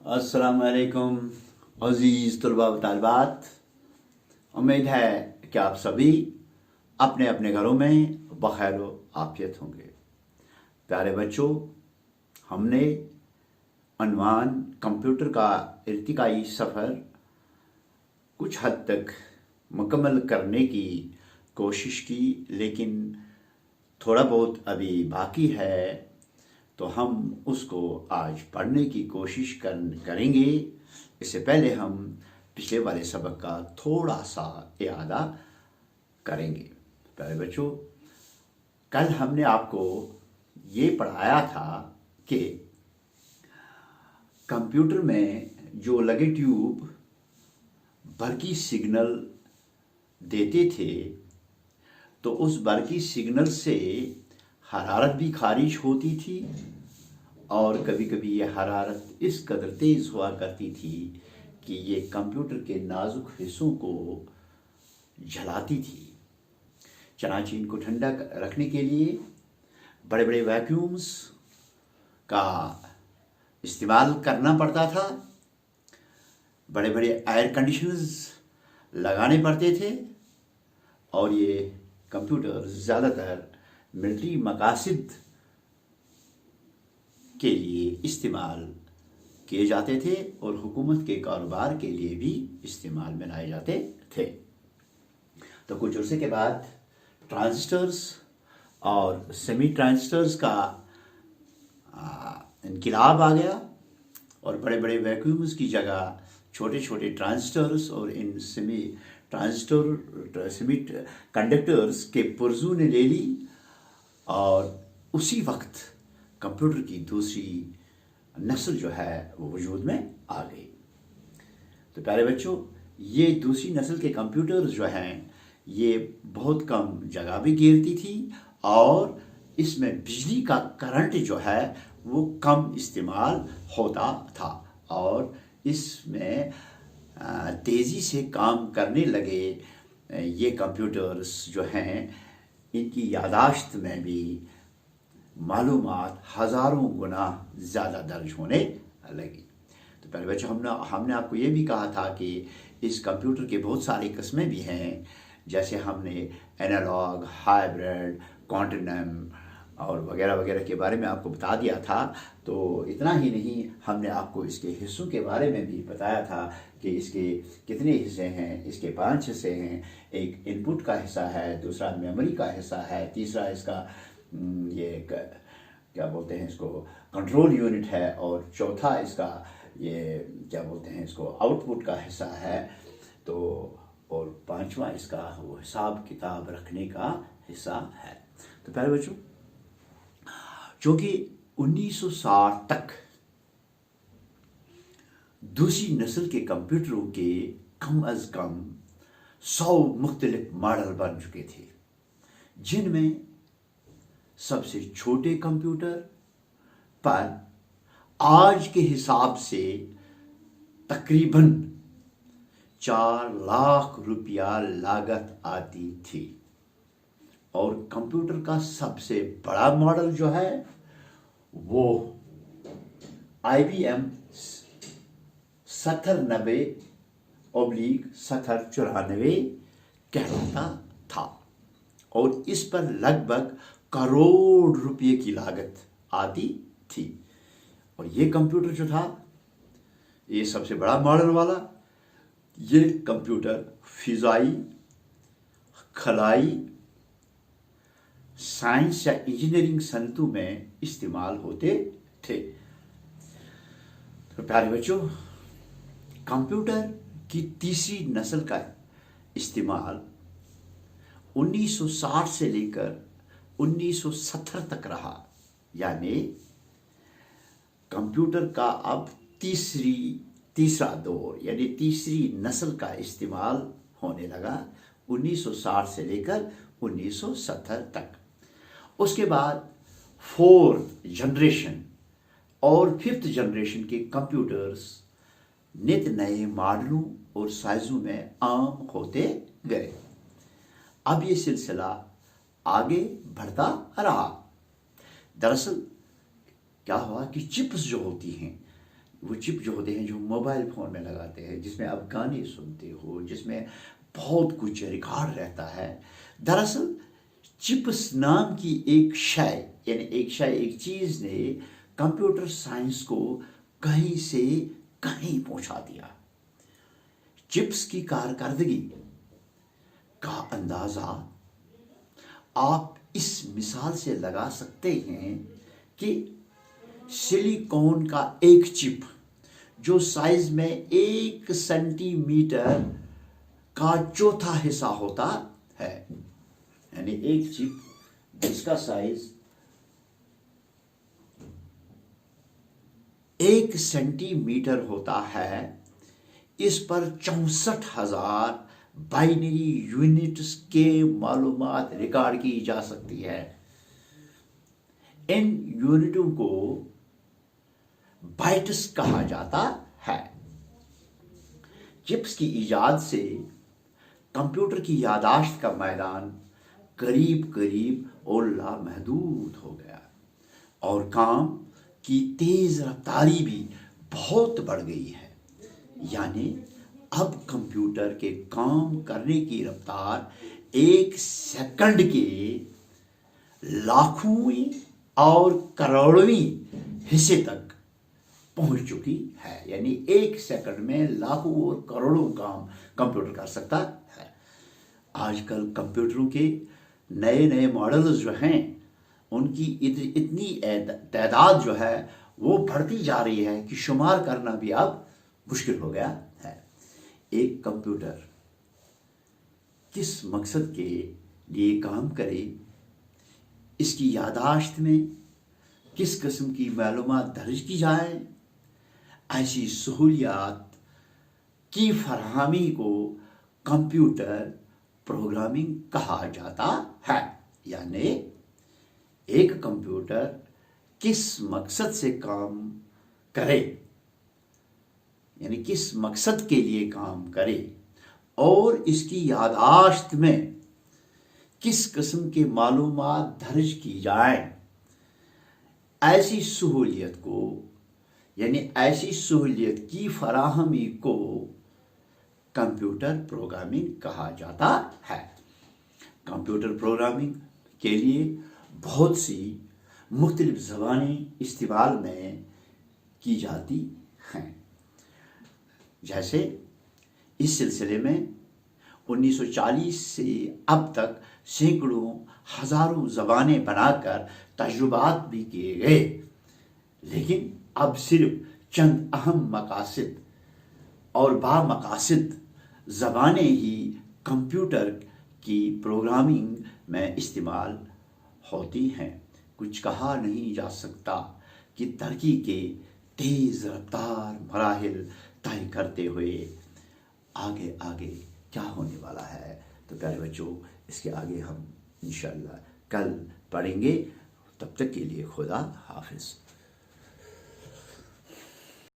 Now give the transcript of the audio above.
अस्सलामुअलैकुम अज़ीज़ तलबा व तालिबात। उम्मीद है कि आप सभी अपने अपने घरों में बखैर व आफियत होंगे। प्यारे बच्चों, हमने अनवान कंप्यूटर का इर्तिकाई सफ़र कुछ हद तक मुकम्मल करने की कोशिश की, लेकिन थोड़ा बहुत अभी बाकी है, तो हम उसको आज पढ़ने की कोशिश करेंगे। इससे पहले हम पिछले वाले सबक का थोड़ा सा इआदा करेंगे। प्यारे बच्चों, कल हमने आपको ये पढ़ाया था कि कंप्यूटर में जो लगे ट्यूब बरकी सिग्नल देते थे, तो उस बरकी सिग्नल से हरारत भी खारिज होती थी और कभी कभी ये हरारत इस कदर तेज़ हुआ करती थी कि ये कंप्यूटर के नाजुक हिस्सों को जलाती थी। चनांचे इनको ठंडा रखने के लिए बड़े बड़े वैक्यूम्स का इस्तेमाल करना पड़ता था, बड़े बड़े एयर कंडीशनर्स लगाने पड़ते थे और ये कंप्यूटर ज़्यादातर मिलिट्री मकासद के लिए इस्तेमाल किए जाते थे और हुकूमत के कारोबार के लिए भी इस्तेमाल में लाए जाते थे। तो कुछ अर्से के बाद ट्रांजिस्टर्स और सेमी ट्रांजिस्टर्स का इनकलाब आ गया और बड़े बड़े वैक्यूम्स की जगह छोटे छोटे ट्रांजिस्टर्स और इन सेमी कंडक्टर्स के पुर्जों ने ले ली और उसी वक्त कंप्यूटर की दूसरी नस्ल जो है वो वजूद में आ गई। तो प्यारे बच्चों, ये दूसरी नस्ल के कंप्यूटर्स जो हैं ये बहुत कम जगह भी घेरती थी और इसमें बिजली का करंट जो है वो कम इस्तेमाल होता था और इसमें तेज़ी से काम करने लगे। ये कंप्यूटर्स जो हैं इनकी यादाश्त में भी मालूमात हज़ारों गुना ज़्यादा दर्ज होने लगी। तो पहले बच्चों, हमने आपको ये भी कहा था कि इस कंप्यूटर के बहुत सारी किस्में भी हैं, जैसे हमने एनालॉग, हाइब्रिड, क्वांटम और वगैरह वगैरह के बारे में आपको बता दिया था। तो इतना ही नहीं, हमने आपको इसके हिस्सों के बारे में भी बताया था कि इसके कितने हिस्से हैं। इसके 5 हिस्से हैं। एक इनपुट का हिस्सा है, दूसरा मेमोरी का हिस्सा है, तीसरा इसका ये क्या बोलते हैं इसको कंट्रोल यूनिट है और चौथा इसका ये क्या बोलते हैं इसको आउटपुट का हिस्सा है। तो और 5वां इसका वो हिसाब किताब रखने का हिस्सा है। तो प्यारे बच्चों, चूँकि 1960 तक दूसरी नस्ल के कंप्यूटरों के कम अज़ कम 100 मुख्तलिफ मॉडल बन चुके थे, जिनमें सबसे छोटे कंप्यूटर पर आज के हिसाब से तकरीबन 4 लाख रुपया लागत आती थी और कंप्यूटर का सबसे बड़ा मॉडल जो है वो IBM 7090/7094 कहलाता था और इस पर लगभग करोड़ रुपये की लागत आती थी। और ये कंप्यूटर जो था, ये सबसे बड़ा मॉडल वाला, ये कंप्यूटर फिजाई, खलाई, साइंस या इंजीनियरिंग सनतों में इस्तेमाल होते थे। तो प्यारे बच्चों, कंप्यूटर की तीसरी नस्ल का इस्तेमाल 1960 से लेकर 1970 तक रहा, यानी कंप्यूटर का अब तीसरा दौर यानी तीसरी नस्ल का इस्तेमाल होने लगा 1960 से लेकर 1970 तक। उसके बाद 4th जनरेशन और 5th जनरेशन के कंप्यूटर्स नित नए मॉडलों और साइजों में आम होते गए। अब ये सिलसिला आगे बढ़ता रहा। दरअसल क्या हुआ कि चिप्स जो होती हैं वो चिप जो होते हैं जो मोबाइल फ़ोन में लगाते हैं, जिसमें आप गाने सुनते हो, जिसमें बहुत कुछ रिकॉर्ड रहता है। दरअसल चिप्स नाम की एक शय, यानी एक चीज़ ने कंप्यूटर साइंस को कहीं से कहीं पहुंचा दिया। चिप्स की कारकर्दगी का अंदाज़ा आप इस मिसाल से लगा सकते हैं कि सिलिकॉन का एक चिप जो साइज में 1 सेंटीमीटर का चौथा हिस्सा होता है, यानी एक चिप जिसका साइज 1 सेंटीमीटर होता है, इस पर 64,000 बाइनरी यूनिट्स के मालूमात रिकॉर्ड की जा सकती है। इन यूनिटों को बाइट्स कहा जाता है। चिप्स की इजाद से कंप्यूटर की यादाश्त का मैदान करीब करीब और लामहदूद हो गया और काम की तेज रफ्तारी भी बहुत बढ़ गई है। यानी अब कंप्यूटर के काम करने की रफ्तार 1 सेकंड के लाखों और करोड़वीं हिस्से तक पहुंच चुकी है। यानी 1 सेकंड में लाखों और करोड़ों काम कंप्यूटर कर सकता है। आजकल कंप्यूटरों के नए नए मॉडल्स जो हैं, उनकी इतनी तादाद जो है वो बढ़ती जा रही है कि शुमार करना भी अब मुश्किल हो गया है। एक कंप्यूटर किस मकसद के लिए काम करे, इसकी यादाश्त में किस किस्म की मालूमात दर्ज की जाए, ऐसी सहूलियात की फरहमी को कंप्यूटर प्रोग्रामिंग कहा जाता है। यानी एक कंप्यूटर किस मकसद से काम करे, यानी किस मकसद के लिए काम करे और इसकी यादाश्त में किस किस्म के मालूमात दर्ज की जाए, ऐसी सहूलियत को, यानी ऐसी सहूलियत की फराहमी को कंप्यूटर प्रोग्रामिंग कहा जाता है। कंप्यूटर प्रोग्रामिंग के लिए बहुत सी मुख्तलिफ ज़बानें इस्तेमाल में की जाती हैं। जैसे इस सिलसिले में 1940 से अब तक सैकड़ों हज़ारों ज़बानें बनाकर तजुर्बात भी किए गए, लेकिन अब सिर्फ चंद अहम मकासद और बामकासद ज़बानें ही कंप्यूटर की प्रोग्रामिंग में इस्तेमाल होती हैं। कुछ कहा नहीं जा सकता कि तरक्की के तेज़ रफ्तार मराहिल तय करते हुए आगे आगे क्या होने वाला है। तो प्यारे बच्चों, इसके आगे हम इंशाअल्लाह कल पढ़ेंगे। तब तक के लिए खुदा हाफिज़।